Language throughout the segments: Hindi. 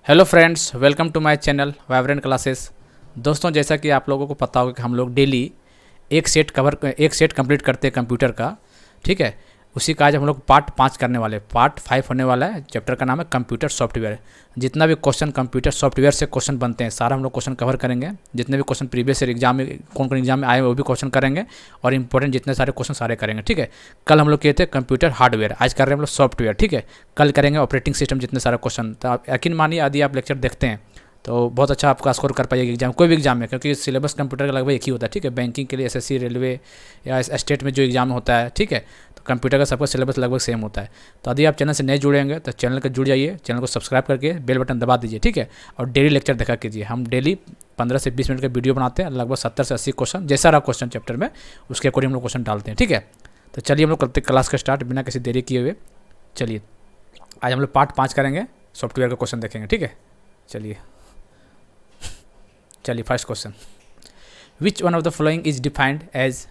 Hello friends, welcome to my channel vibrant classes. दोस्तों, जैसा कि आप लोगों को पता होगा कि हम लोग डेली एक सेट कंप्लीट करते हैं कंप्यूटर का। ठीक है, उसी का आज हम लोग पार्ट 5 करने वाले, पार्ट 5 होने वाला है। चैप्टर का नाम है कंप्यूटर सॉफ्टवेयर। जितना भी क्वेश्चन कंप्यूटर सॉफ्टवेयर से क्वेश्चन बनते हैं सारा हम लोग क्वेश्चन कवर करेंगे। जितने भी क्वेश्चन प्रीवियस ईयर एग्जाम में कौन कौन एग्जाम में आए वो भी क्वेश्चन करेंगे, और इंपॉर्टेंट जितने सारे क्वेश्चन सारे करेंगे। ठीक है, कल हम लोग किए थे कंप्यूटर हार्डवेयर, आज कर रहे हैं हम लोग सॉफ्टवेयर। ठीक है, कल करेंगे ऑपरेटिंग सिस्टम जितने सारे क्वेश्चन। तो आप यकीन मानिए यदि आप लेक्चर देखते हैं तो बहुत अच्छा आपका स्कोर कर पाइएगा एग्जाम, कोई भी एग्जाम में, क्योंकि सिलेबस कंप्यूटर का लगभग एक ही होता है। ठीक है, बैंकिंग के लिए एसएससी, रेलवे या स्टेट में जो एग्जाम होता है, ठीक है, तो कंप्यूटर का सबका सिलेबस लगभग सेम होता है। तो यदि आप चैनल से नए जुड़ेंगे तो चैनल को जुड़ जाइए, चैनल को सब्सक्राइब करके बेल बटन दबा दीजिए। ठीक है, और डेली लेक्चर देखा कीजिए। हम डेली 15 से 20 मिनट का वीडियो बनाते हैं, लगभग 70 से 80 क्वेश्चन, जैसा रहा क्वेश्चन चैप्टर में उसके अकॉर्डिंग हम लोग क्वेश्चन डालते हैं। ठीक है, तो चलिए हम लोग करते क्लास का स्टार्ट बिना किसी देरी किए हुए। चलिए आज हम लोग पार्ट 5 करेंगे, सॉफ्टवेयर का क्वेश्चन देखेंगे। ठीक है, चलिए first question, which one of the following is defined as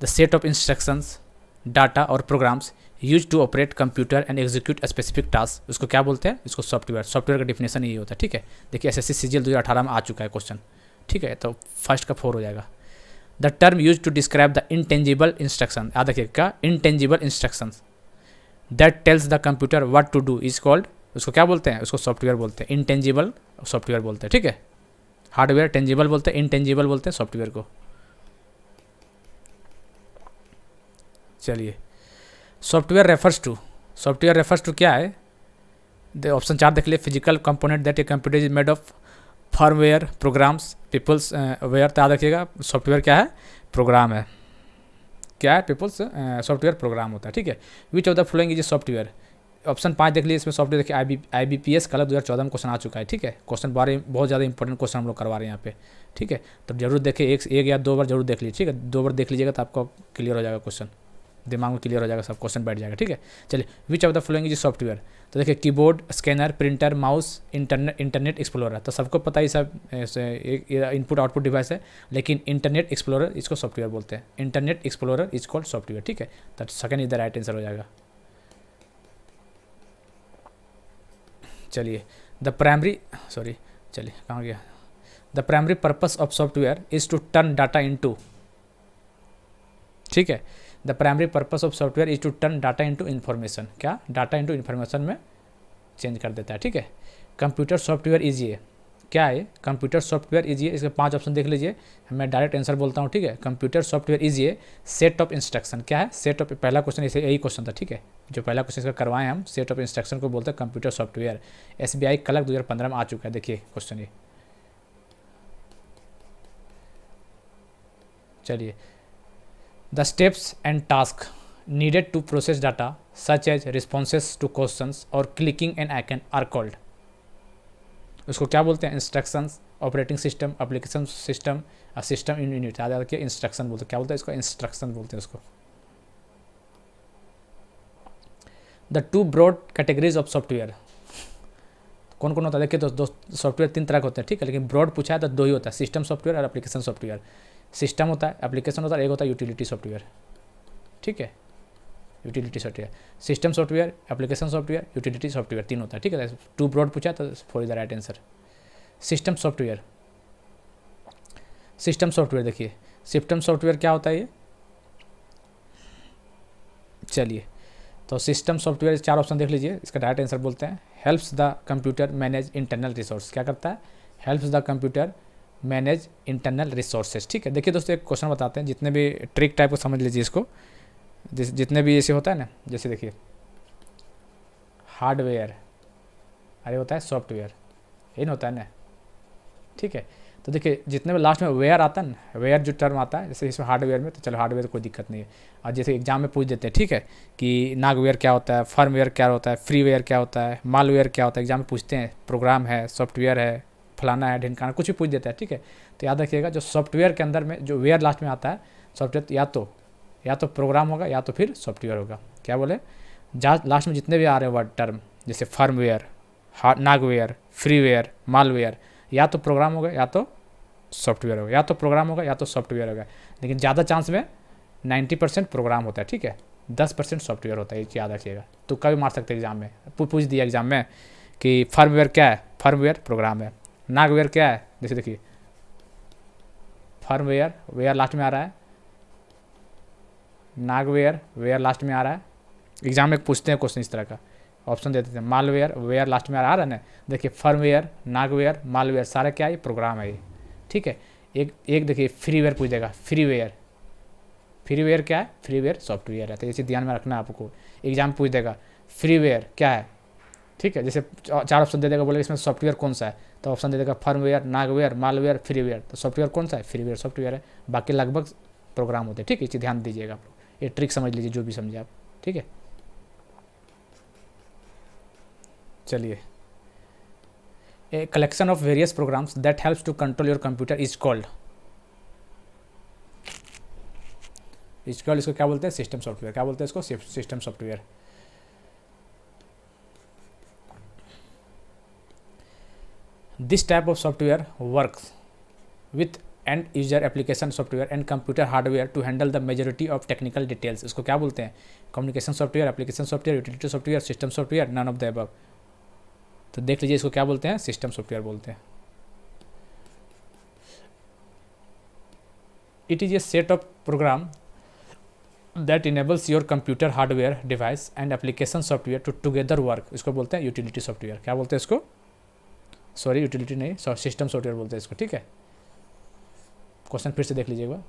the set of instructions, data और programs use to operate computer and execute specific task. उसको क्या बोलते हैं? इसको सॉफ्टवेयर का डिफिनेशन यही होता है। ठीक है, देखिए एसएससी सीजीएल 2018 में आ चुका है क्वेश्चन। ठीक है, तो फर्स्ट का 4 हो जाएगा। The term use to describe the intangible instruction, याद रखिए क्या, intangible instructions that tells the computer what to do is called, उसको क्या बोलते हैं? उसको सॉफ्टवेयर बोलते हैं, इंटेंजिबल सॉफ्टवेयर बोलते हैं। ठीक है, हार्डवेयर टेंजिबल बोलते हैं, इंटेंजिबल बोलते हैं सॉफ्टवेयर को। चलिए, सॉफ्टवेयर रेफर्स टू क्या है? ऑप्शन 4 देख लिए, physical component that a computer is made of firmware, programs, peoples ware. तो याद रखिएगा सॉफ्टवेयर क्या है? प्रोग्राम है। क्या है? पीपल्स सॉफ्टवेयर प्रोग्राम होता है। ठीक है, which of the following is a software. Option 5 देख लीजिए, इसमें सॉफ्टवेयर देखिए IBPS कल 2014 में क्वेश्चन आ चुका है। ठीक है, क्वेश्चन बारे में बहुत ज़्यादा इंपॉर्टेंट क्वेश्चन हम लोग करवा रहे हैं यहाँ पे। ठीक है, तो जरूर देखिए, एक या 2 बार जरूर देख लीजिए। ठीक है, 2 बार देख लीजिएगा तो आपको क्लियर हो जाएगा क्वेश्चन, दिमाग में क्लियर हो जाएगा, सब क्वेश्चन बैठ जाएगा। ठीक है, चलिए, which of the following is software. तो देखिए keyboard, scanner, printer, mouse, internet explorer. तो सबको पता ही सब इनपुट आउटपुट डिवाइस है, लेकिन इंटरनेट एक्सप्लोरर इसको सॉफ्टवेयर बोलते हैं। Internet Explorer is called software. ठीक है, तो second is the right answer हो जाएगा। चलिए, चलिए कहाँ गया? The primary purpose of software is to turn data into, ठीक है, the primary purpose of software is to turn data into information. क्या? डाटा इनटू इन्फॉर्मेशन में चेंज कर देता है। ठीक है, कंप्यूटर सॉफ्टवेयर इज ये क्या है? कंप्यूटर सॉफ्टवेयर इज ये, इसके 5 ऑप्शन देख लीजिए, मैं डायरेक्ट आंसर बोलता हूँ। ठीक है, कंप्यूटर सॉफ्टवेयर इज ये सेट ऑफ इंस्ट्रक्शन। क्या है? सेट ऑफ, पहला क्वेश्चन इसे यही क्वेश्चन था। ठीक है, जो पहला क्वेश्चन इसका करवाएं हम, सेट ऑफ इंस्ट्रक्शन को बोलते हैं कंप्यूटर सॉफ्टवेयर। SBI क्लर्क 2015 में आ चुका है। देखिए क्वेश्चन ये। चलिए, the steps and task needed to process data such as responses to questions और clicking an icon are called. उसको क्या बोलते हैं? Instructions, operating system, application system, system unit. याद रखिए इंस्ट्रक्शन बोलते हैं। क्या बोलते हैं इसको? इंस्ट्रक्शन बोलते हैं उसको। The 2 broad categories of software, कौन कौन होता है? देखिए दोस्त, सॉफ्टवेयर 3 तरह के होते हैं। ठीक है, लेकिन ब्रॉड पूछा है तो 2 ही होता है, सिस्टम सॉफ्टवेयर और एप्लीकेशन सॉफ्टवेयर। सिस्टम होता है, एप्लीकेशन होता है, एक होता है यूटिलिटी सॉफ्टवेयर। ठीक है, utility software, system software, application software, utility software, 3 होता है। ठीक है, 2 ब्रॉड पूछा तो 4 is the right answer. System software, देखिए सिस्टम सॉफ्टवेयर क्या होता है ये? चलिए, तो सिस्टम सॉफ्टवेयर 4 ऑप्शन देख लीजिए, इसका डायरेक्ट आंसर बोलते हैं helps the computer manage internal resource. क्या करता है? Helps the computer manage internal resources. ठीक है, देखिए दोस्तों एक क्वेश्चन बताते हैं, जितने भी ट्रिक टाइप को समझ लीजिए इसको। जितने भी ऐसे होता है ना, जैसे देखिए हार्डवेयर, अरे होता है सॉफ्टवेयर, यही ना होता है ना। ठीक है, तो देखिए जितने भी लास्ट में वेयर आता है ना, वेयर जो टर्म आता है, जैसे इसमें हार्डवेयर में, तो चलो हार्डवेयर कोई दिक्कत नहीं है। और जैसे एग्जाम में पूछ देते हैं, ठीक है, कि नागवेयर क्या होता है, फर्मवेयर क्या होता है, फ्रीवेयर क्या होता है, मालवेयर क्या होता है, एग्जाम में पूछते हैं। प्रोग्राम है, सॉफ्टवेयर है, फलाना है, ढिमकाना, कुछ भी पूछ देता है। ठीक है, तो याद रखिएगा जो सॉफ्टवेयर के अंदर में जो वेयर लास्ट में आता है, सॉफ्टवेयर या तो प्रोग्राम होगा या तो फिर सॉफ्टवेयर होगा। क्या बोले? लास्ट में जितने भी आ रहे हैं वर्ड टर्म, जैसे फर्मवेयर, नागवेयर, फ्रीवेयर, मालवेयर, या तो प्रोग्राम होगा या तो सॉफ्टवेयर होगा, या तो प्रोग्राम होगा या तो सॉफ्टवेयर होगा। लेकिन ज़्यादा चांस में 90% प्रोग्राम होता है। ठीक है, 10% सॉफ्टवेयर होता है, ये याद रखिएगा। तो कभी मार सकते हैं एग्जाम में, पूछ दिया एग्जाम में कि फर्मवेयर क्या है, फर्मवेयर प्रोग्राम है। नागवेयर क्या है, जैसे देखिए फर्मवेयर, वेयर लास्ट में आ रहा है, नागवेयर वेयर लास्ट में आ रहा है। एग्जाम में पूछते हैं क्वेश्चन इस तरह का, ऑप्शन देते हैं। मालवेयर वेयर लास्ट में आ रहा है ना, देखिए फर्मवेयर, नागवेयर, मालवेयर सारा क्या है, प्रोग्राम है ये, ठीक है। एक देखिए फ्रीवेयर पूछ देगा, फ्रीवेयर, फ्रीवेयर क्या है, फ्रीवेयर सॉफ्टवेयर है, तो इसे ध्यान में रखना है आपको, एग्जाम पूछ देगा फ्रीवेयर क्या है, ठीक है। जैसे चार ऑप्शन दे देगा, बोलेगा इसमें सॉफ्टवेयर कौन सा है, तो ऑप्शन दे देगा फर्मवेयर, नागवेयर, मालवेयर, फ्रीवेयर, तो सॉफ्टवेयर कौन सा है, फ्रीवेयर सॉफ्टवेयर है, बाकी लगभग प्रोग्राम होते हैं, ठीक है। इसे ध्यान दीजिएगा आप लोग, ये ट्रिक समझ लीजिए जो भी समझे आप, ठीक है। चलिए, a collection of various programs that helps to control your computer is called, इसको क्या बोलते हैं, सिस्टम सॉफ्टवेयर। क्या बोलते हैं इसको, system software. This type of software works with end user application software and computer hardware to handle the majority of technical details. इसको क्या बोलते हैं, communication software, application software, utility software, system software, none of the above. तो देख लीजिए इसको क्या बोलते हैं, सिस्टम सॉफ्टवेयर बोलते हैं। It is a set of program that enables your computer hardware device and application software to together work. इसको बोलते हैं यूटिलिटी सॉफ्टवेयर। क्या बोलते हैं इसको, सॉरी यूटिलिटी नहीं, सिस्टम सॉफ्टवेयर बोलते हैं इसको, ठीक है। क्वेश्चन फिर से देख लीजिएगा।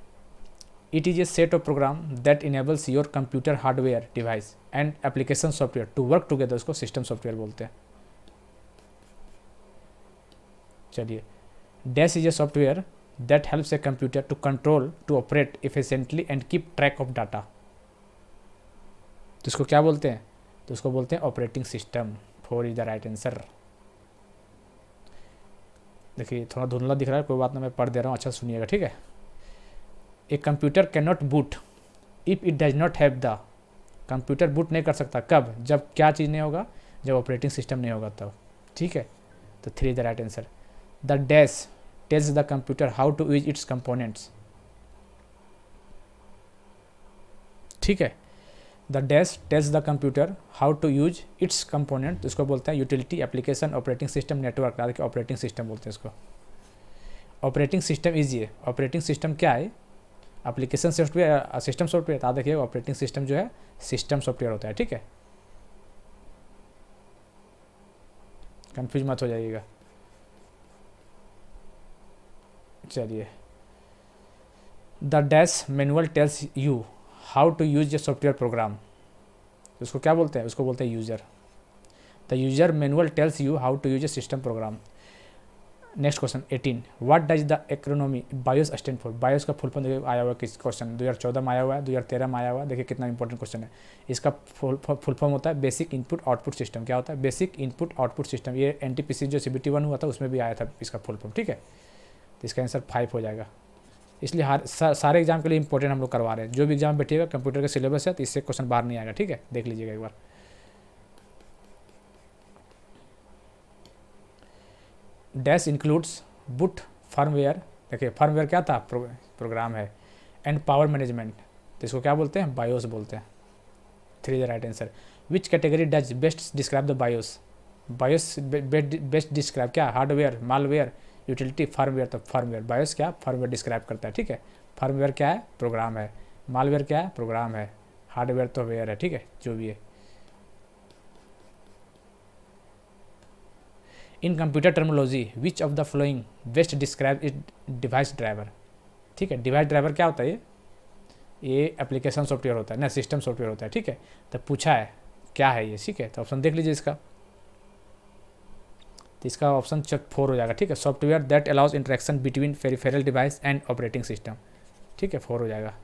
It is a set of program that enables your computer hardware device and application software to work together, इसको सिस्टम सॉफ्टवेयर बोलते हैं। चलिए, dash is a software that helps a computer to control, to operate efficiently and keep track of data. तो इसको क्या बोलते हैं, तो इसको बोलते हैं operating system. 4 is the right answer. देखिए थोड़ा धुंधला दिख रहा है, कोई बात ना, मैं पढ़ दे रहा हूँ, अच्छा सुनिएगा, ठीक है। A computer can not boot if it does not have the, computer boot नहीं कर सकता कब, जब क्या चीज़ नहीं होगा, जब ऑपरेटिंग सिस्टम नहीं होगा तब, ठीक है। तो 3 is the right answer. The dash tells the computer how to use its components, ठीक है। The dash tells the computer how to use its component, तो इसको बोलते हैं utility, application, operating system, network, देखिए ऑपरेटिंग सिस्टम बोलते हैं इसको। ऑपरेटिंग सिस्टम इज ये, ऑपरेटिंग सिस्टम क्या है, एप्लीकेशन सॉफ्टवेयर, सिस्टम सॉफ्टवेयर, तो देखिए ऑपरेटिंग सिस्टम जो है सिस्टम सॉफ्टवेयर होता है, ठीक है। कंफ्यूज मत हो जाइएगा। चलिए, the dash manual tells you how to use a software program, उसको क्या बोलते हैं, उसको बोलते हैं user. The user manual tells you how to use a system program. Next question 18, what does the economy BIOS stand for. BIOS का फुल फॉर्म देखिए आया हुआ है, किस क्वेश्चन 2014 में आया हुआ है, 2013 में आया हुआ है, देखिए कितना इंपॉर्टेंट क्वेश्चन है। इसका फुल फॉर्म होता है बेसिक इनपुट आउटपुट सिस्टम। क्या होता है, बेसिक इनपुट आउटपुट सिस्टम। ये NTPC जो CBT 1 हुआ था उसमें भी आया था इसका फुल फॉर्म, ठीक है। तो इसका आंसर 5 हो जाएगा। इसलिए सारे एग्जाम के लिए इंपॉर्टेंट हम लोग करवा रहे हैं। जो भी एग्जाम बैठिएगा कंप्यूटर का सिलेबस है तो इससे क्वेश्चन बाहर नहीं आएगा, ठीक है, देख लीजिएगा एक बार। डैश इंक्लूड्स बूट फर्मवेयर, देखिए फर्मवेयर क्या था, प्रोग्राम है, एंड पावर मैनेजमेंट, तो इसको क्या बोलते हैं, बायोस बोलते हैं। 3 the right answer. Which category does best describe the BIOS, BIOS best describe क्या, हार्डवेयर, मालवेयर, यूटिलिटी, फार्मवेयर। तो फार्मवेयर, बायोस क्या, फार्मवेयर डिस्क्राइब करता है, ठीक है। फार्मवेयर क्या है, प्रोग्राम है। मालवेयर क्या है, प्रोग्राम है। हार्डवेयर तो वेयर है, ठीक है, जो भी है। इन computer terminology which of the flowing best describe it device driver, ठीक है। डिवाइस ड्राइवर क्या होता है, ये एप्लीकेशन सॉफ्टवेयर होता है ना, सिस्टम सॉफ्टवेयर होता है, ठीक है। तो पूछा है क्या है ये, ठीक है। तो ऑप्शन देख लीजिए इसका, तो इसका ऑप्शन 4 हो जाएगा, ठीक है। Software that allows interaction between peripheral device and operating system, ठीक है, 4 हो जाएगा।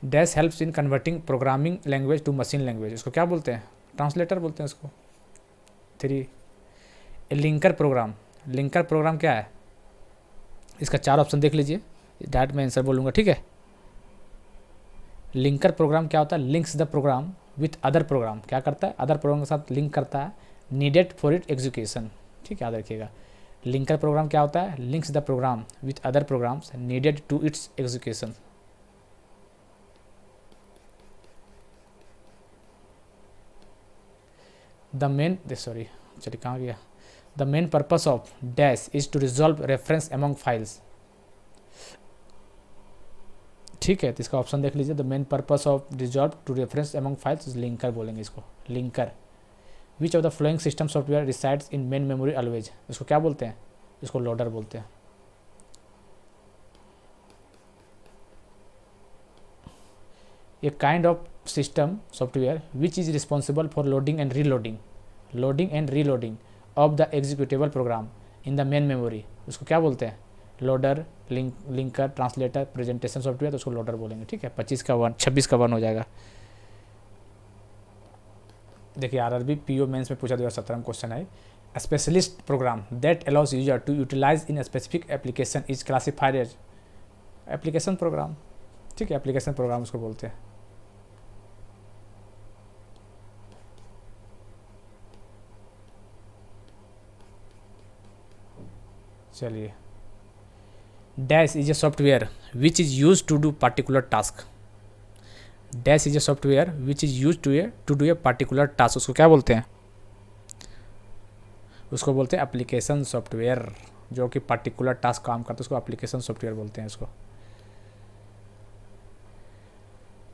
Dash helps in converting programming language to machine language, इसको क्या बोलते हैं, ट्रांसलेटर बोलते हैं इसको। 3 लिंकर प्रोग्राम, लिंकर प्रोग्राम क्या है, इसका 4 ऑप्शन देख लीजिए, डायरेक्ट मैं आंसर बोलूँगा, ठीक है। लिंकर प्रोग्राम क्या होता है, links the program with other program, क्या करता है, अदर प्रोग्राम के साथ लिंक करता है, नीडेड फॉर इट एग्जीक्यूशन, ठीक है, याद रखिएगा। लिंकर प्रोग्राम क्या होता है, links the program with other programs needed to its execution. The main sorry चलिए कहाँ गया, the main purpose of dash is to resolve reference among files. ठीक है, तो इसका ऑप्शन देख लीजिए, the main purpose of resolve to reference among files, linker बोलेंगे इसको, linker. Which of the following system software resides in main memory always, इसको क्या बोलते हैं, इसको लोडर बोलते हैं। ए kind of system software which is responsible for loading and reloading of the executable program in the main memory, उसको क्या बोलते हैं, loader, linker, translator, presentation software, तो उसको लोडर बोलेंगे। ठीक है, 26 का 1, 26 का 1 हो जाएगा। देखिए आरआरबी पीओ मेंस में पूछा 2017 क्वेश्चन है, specialist program that allows user to utilize in specific application is classified as application program. ठीक है, एप्लीकेशन प्रोग्राम उसको बोलते हैं। चलिए, dash is a software which is use to do particular task, dash is a software which is use to do a particular task, उसको क्या बोलते हैं, उसको बोलते हैं एप्लीकेशन सॉफ्टवेयर, जो कि पार्टिकुलर टास्क काम करता है उसको एप्लीकेशन सॉफ्टवेयर बोलते हैं इसको।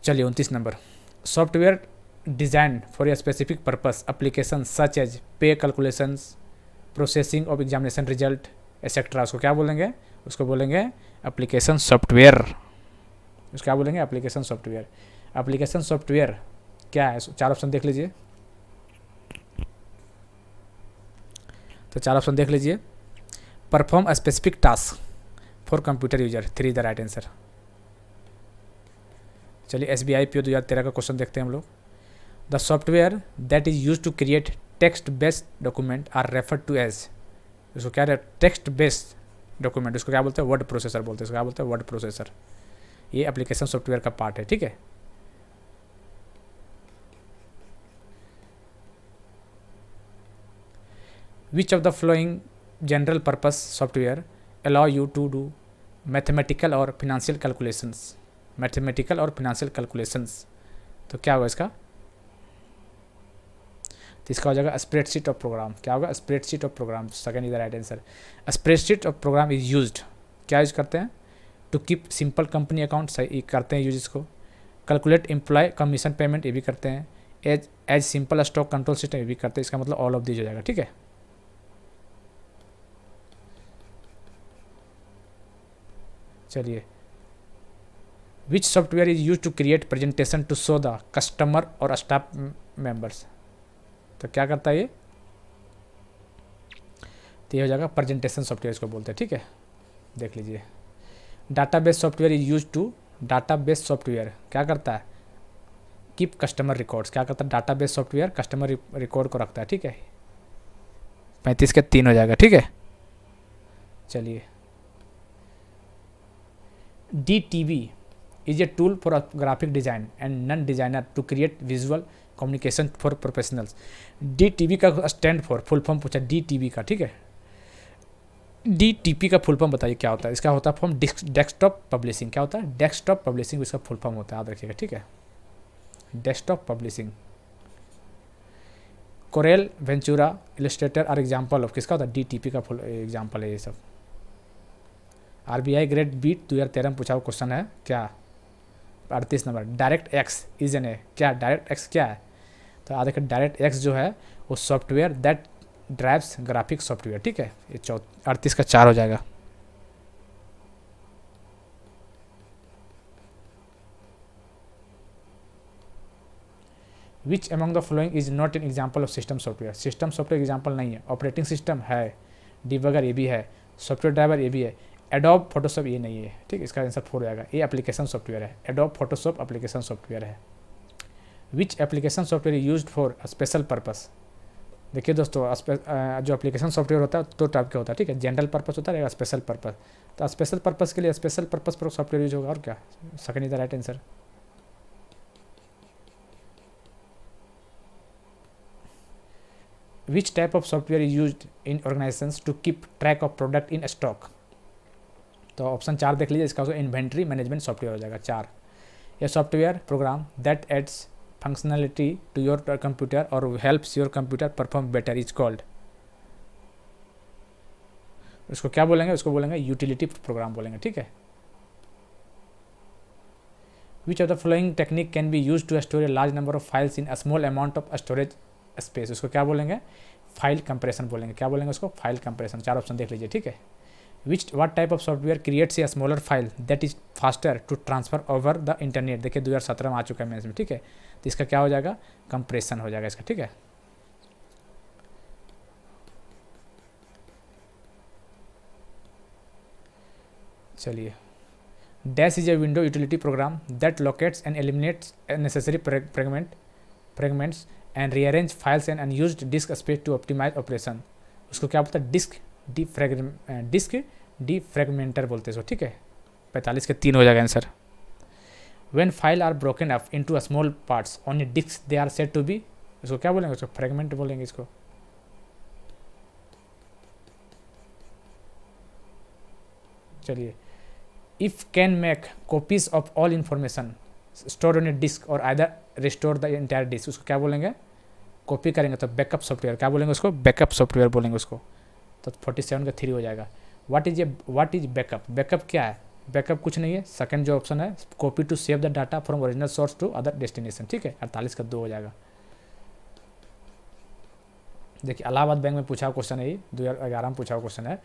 चलिए 29 number, software design for a specific purpose application such as pay calculations, processing of examination result etcetera, उसको क्या बोलेंगे, उसको बोलेंगे एप्लीकेशन सॉफ्टवेयर, उसको क्या बोलेंगे, एप्लीकेशन सॉफ्टवेयर। एप्लीकेशन सॉफ्टवेयर क्या है, 4 ऑप्शन देख लीजिए, तो 4 ऑप्शन देख लीजिए। Perform a specific task for computer user, 3 the right answer. चलिए एसबीआई पीओ 2013 का क्वेश्चन देखते हैं हम लोग। The software that is use to create text based document are referred to as, उसको क्या है, टेक्स्ट बेस्ड डॉक्यूमेंट, उसको क्या बोलते हैं, वर्ड प्रोसेसर बोलते हैं, उसको क्या बोलते हैं, वर्ड प्रोसेसर। ये एप्लीकेशन सॉफ्टवेयर का पार्ट है। ठीक है, which of the following general purpose software allow you to do mathematical और फिनेंशियल कैलकुलेशंस, मैथमेटिकल और फिनेंशियल कैलकुलेशंस, तो क्या होगा इसका, तो इसका हो जाएगा स्प्रेडशीट ऑफ प्रोग्राम। क्या होगा, spreadsheet of program, second is the right answer. Spreadsheet of program is used, क्या यूज करते हैं, to keep simple company account, सही करते हैं यूज इसको। कैलकुलेट एम्प्लॉय कमीशन पेमेंट, ये भी करते हैं। As simple stock control system, ये भी करते हैं। इसका मतलब ऑल ऑफ दीज हो जाएगा। ठीक है, चलिए, which software is use to create presentation to show the customer और स्टाफ मेंबर्स, तो क्या करता है ये, तो ये हो जाएगा प्रेजेंटेशन सॉफ्टवेयर इसको बोलते हैं। ठीक है, देख लीजिए। Database software is use to, database software क्या करता है, कीप कस्टमर रिकॉर्ड्स, क्या करता है, डाटाबेस सॉफ्टवेयर कस्टमर रिकॉर्ड को रखता है। ठीक है, 35 के 3 हो जाएगा। ठीक है, चलिए, DTV is a tool for graphic design and non-designer to create visual communication for professionals। DTV का स्टैंड फॉर, फुल फॉर्म पूछा DTV का। ठीक है, DTP का फुल फॉर्म बताइए क्या होता है, इसका होता है फॉर्म डेस्कटॉप पब्लिशिंग। क्या होता है, डेस्कटॉप पब्लिशिंग इसका फुल फॉर्म होता है, याद रखिएगा। ठीक है, desktop publishing. Corel, Ventura, Illustrator और एग्जाम्पल ऑफ, किसका होता है, DTP का फुल एग्जाम्पल है ये सब। RBI ग्रेड बीट 2013 में पूछा हुआ क्वेश्चन है, क्या 38 number, direct x is an a, क्या डायरेक्ट एक्स क्या है, तो आ देखिए डायरेक्ट एक्स जो है वो software that drives graphic software. ठीक है, ये 38 का 4 हो जाएगा। Which among the following is not an example of system software, system software example नहीं है। ऑपरेटिंग सिस्टम है, डिबगर ये भी है, सॉफ्टवेयर ड्राइवर ये भी है, एडोब फोटोशॉप ये नहीं है। ठीक है, इसका आंसर 4 हो जाएगा। ये एप्लीकेशन सॉफ्टवेयर है, एडोब फोटोशॉप एप्लीकेशन सॉफ्टवेयर है। Which application software used for special purpose, देखिए दोस्तों, जो एप्लीकेशन सॉफ्टवेयर होता है 2 टाइप के होता है। ठीक है, जनरल पर्पस होता है, स्पेशल पर्पस। तो स्पेशल पर्पस के लिए स्पेशल पर्पस पर सॉफ्टवेयर यूज होगा, और क्या, second is the right answer. Which type of software is used in organisations to keep track of product in stock, तो ऑप्शन 4 देख लीजिए, इसका इन्वेंट्री मैनेजमेंट सॉफ्टवेयर हो जाएगा 4। यह software program that adds functionality to your computer और helps your computer perform better is called, उसको क्या बोलेंगे, उसको बोलेंगे यूटिलिटी प्रोग्राम बोलेंगे, ठीक है। Which of the following technique can be use to store a large number of files in a small amount of storage space, उसको क्या बोलेंगे, फाइल कंप्रेशन बोलेंगे, क्या बोलेंगे उसको, फाइल कंप्रेशन। 4 ऑप्शन देख लीजिए, ठीक है। What type of software creates a smaller file that is faster to transfer over the internet, देखिए 2017 में आ चुका है मेंस में, ठीक है। तो इसका क्या हो जाएगा, कंप्रेशन हो जाएगा इसका, ठीक है। चलिए, dash is a window utility program that locates and eliminates necessary fragments and rearrange files and unused disk space to optimise operation, उसको क्या बोलता है, डिस्क डिफ्रेगमेंटर बोलते हैं, ठीक है। 45 के 3 हो जाएगा answer. When file are broken up into small parts on a disk they are said to be, इसको क्या बोलेंगे, उसको फ्रेगमेंट बोलेंगे इसको। चलिए, if can make copies of all information store on a disk और either restore the entire disk, उसको क्या बोलेंगे, कॉपी करेंगे तो बैकअप सॉफ्टवेयर, क्या बोलेंगे उसको, बैकअप सॉफ्टवेयर बोलेंगे उसको। तो 47 का 3 हो जाएगा। व्हाट इज बैकअप, बैकअप क्या है, बैकअप कुछ नहीं है, सेकंड जो ऑप्शन है, copy to save the data from original source to other destination, ठीक है। 48 का 2 हो जाएगा। देखिए, इलाहाबाद बैंक में पूछा हुआ क्वेश्चन है, 2011 में पूछा हुआ क्वेश्चन है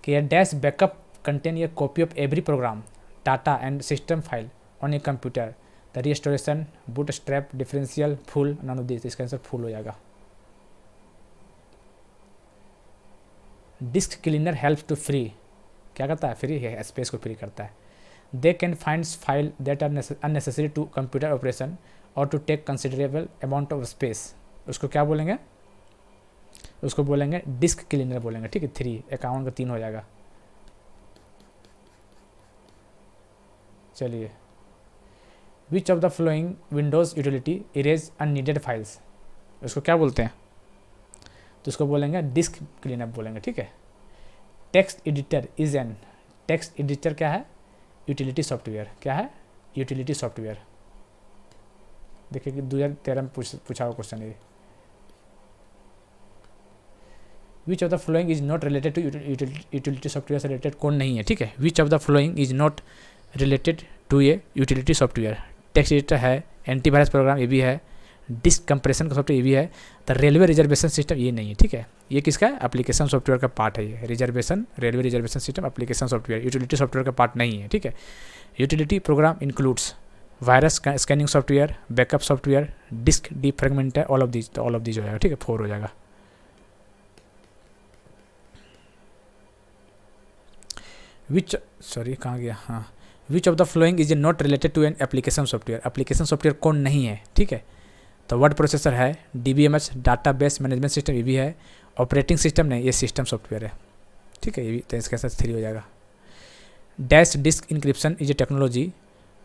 कि dash backup contain a copy of every program data and system file on a computer, the restoration bootstrap differential full none of this, इसका आंसर फुल हो जाएगा। Disk cleaner help to free, क्या करता है, फ्री है, स्पेस को फ्री करता है। They can find file that are unnecessary to computer operation और to take considerable amount of space, उसको क्या बोलेंगे, उसको बोलेंगे डिस्क क्लीनर बोलेंगे, ठीक है। 3 51 का 3 हो जाएगा। चलिए, which of the following Windows utility erase unneeded files, उसको क्या बोलते हैं, तो उसको बोलेंगे डिस्क क्लीनअप बोलेंगे, ठीक है। Text editor is an, text editor क्या है, यूटिलिटी सॉफ्टवेयर, क्या है, यूटिलिटी सॉफ्टवेयर। देखिए कि 2013 में पूछा हुआ क्वेश्चन है। Which of the following is not related to utility software से रिलेटेड कौन नहीं है, ठीक है। Which of the following is not related to a utility software, text editor है, एंटीवायरस प्रोग्राम ये भी है, डिस्क कंप्रेशन का सॉफ्टवेयर ये भी है, द रेलवे रिजर्वेशन सिस्टम ये नहीं है, ठीक है। ये किसका है, एप्लीकेशन सॉफ्टवेयर का पार्ट है, ये reservation, railway reservation system application software, utility software का पार्ट नहीं है, ठीक है। Utility programme includes virus scanning software, backup software, disc defragmenter, all of these, तो ऑल ऑफ दीज हो जाएगा, ठीक है। 4 हो जाएगा। कहाँ गया, हाँ। Which of the following is not related to an application software, application software कौन नहीं है, ठीक है। तो वर्ड प्रोसेसर है, DBMS database management system ये भी है, ऑपरेटिंग सिस्टम नहीं, ये सिस्टम सॉफ्टवेयर है, ठीक है। ये भी तो इसके साथ 3 हो जाएगा। Dash disk encryption is a technology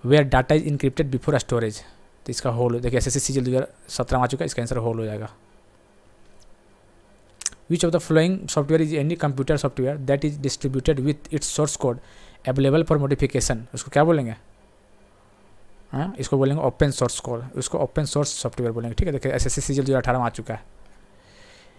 where data is encrypted before storage, तो इसका होल, देखिए SSC CGL 2017 आ चुका है, इसका आंसर होल हो जाएगा। विच of the flowing software is any computer software that is distributed with its source code available for modification, उसको क्या बोलेंगे, हाँ, इसको बोलेंगे ओपन सोर्स कोड, उसको ओपन सोर्स सॉफ्टवेयर बोलेंगे, ठीक है। देखिए SSC CGL 2018 में आ चुका है।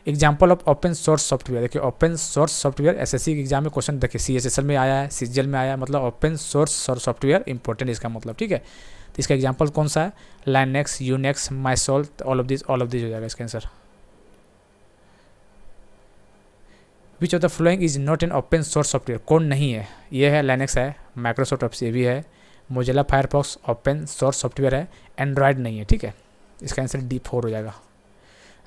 Example of open source software, देखिए ओपन सोर्स सॉफ्टवेयर SSC के एग्जाम में क्वेश्चन देखिए CHSL में आया है, CGL में आया है, मतलब ओपन सोर्स सॉफ्टवेयर इंपॉर्टेंट इसका मतलब, ठीक है। तो इसका एग्जाम्पल कौन सा है, Linux, Unix, MySQL, all of this हो जाएगा इसका answer. Which of the following is not an open source software, कौन नहीं है, ये है लाइनेक्स है, माइक्रोसॉफ्ट ऑफिस ये भी है, Mozilla Firefox open source software है, एंड्रॉयड नहीं है, ठीक है। इसका आंसर D4 हो जाएगा।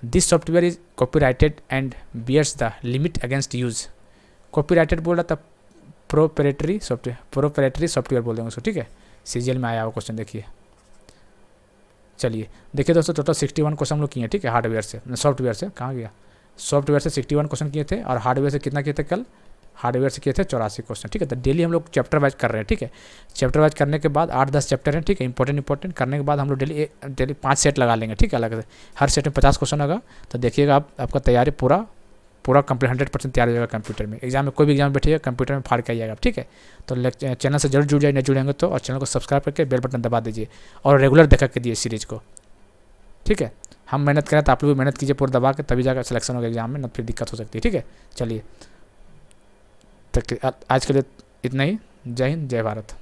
This software is copyrighted and bears the limit against use, copyrighted बोल रहा था, प्रोप्राइटरी सॉफ्टवेयर बोल देंगे उसको, ठीक है। CGL में आया हुआ क्वेश्चन देखिए। चलिए देखिए दोस्तों, टोटल 61 क्वेश्चन हम लोग किए, ठीक है, हार्डवेयर से, सॉफ्टवेयर से कहाँ गया, सॉफ्टवेयर से 61 क्वेश्चन किए थे और हार्डवेयर से कितना किए थे कल, हार्डवेयर से किए थे 84 क्वेश्चन, ठीक है। तो डेली हम लोग चैप्टर वाइज कर रहे हैं, ठीक है। चैप्टर वाइज करने के बाद 8-10 चैप्टर हैं, ठीक है, इंपॉर्टेंट करने के बाद हम लोग डेली 5 सेट लगा लेंगे, ठीक है, अलग से। हर सेट में 50 क्वेश्चन होगा, तो देखिएगा आपका तैयारी पूरा कंप्लीट 100% तैयार हो जाएगा कंप्यूटर में। एग्जाम में कोई भी एग्जाम बैठिएगा कंप्यूटर में फाड़ के आइएगा, ठीक है। तो चैनल से जरूर जुड़ जाए, नहीं जुड़ेंगे तो, और चैनल को सब्सक्राइब करके बेल बटन दबा दीजिए और रेगुलर देखा के दिए सीरीज को। ठीक है, हम मेहनत करें तो आप लोग भी मेहनत कीजिए पूरा दबा के, तभी जाकर सिलेक्शन होगा एग्जाम में, न फिर दिक्कत हो सकती है। ठीक है, चलिए तक आज के लिए इतना ही। जय हिंद, जय भारत।